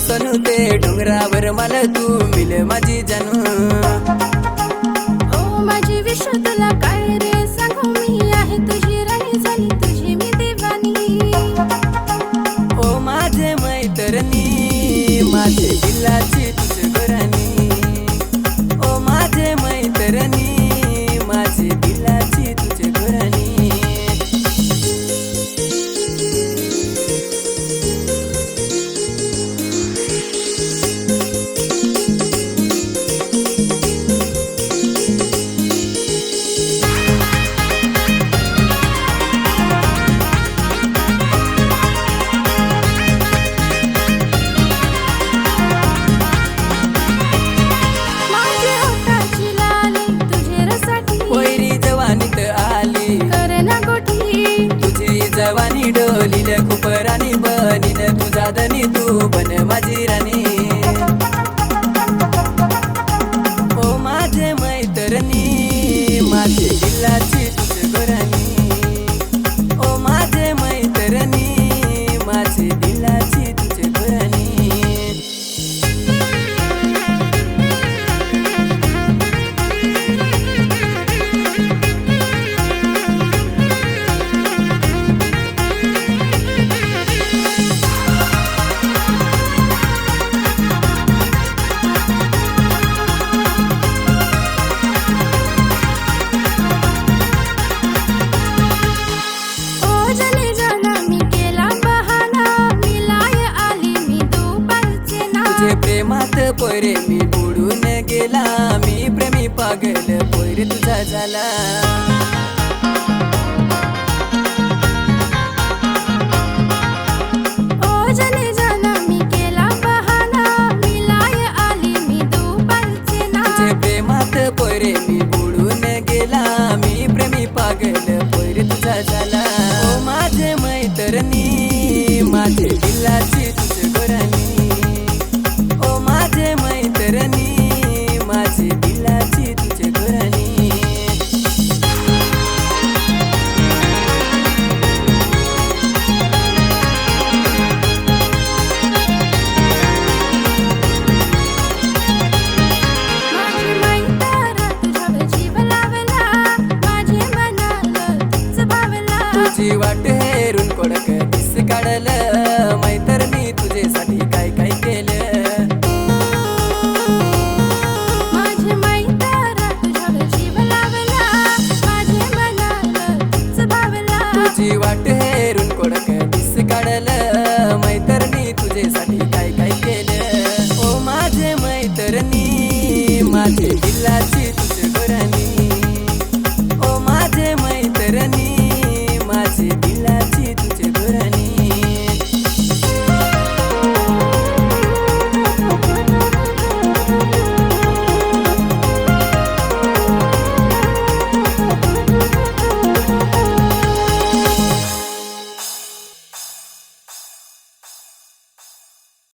सनू ते डोंगरावर मला तू मिल माझी जानू। ओ माझी विश तुला काय रे सांगू मी आहे तुझी राणी झाली तुझी मी देवानी। ओ माझे मैत्रिणी माझे दिलाची तुझ घराणी। ओ माझे मैत्रिणी माझे दिलाची तुझ घराणी। जवानी डोलील कुपरानी बनील तुझा धनी तू बन माझी राणी। ओ माझे मैत्रिणी माझे दिलाची तुझ घराणी। ओ माझे मैत्रिणी माझे दिलाची तुझ घराणी। प्रेमात पोरे मी बुडून गेला मी प्रेमी पागल पोर तुझा झाला।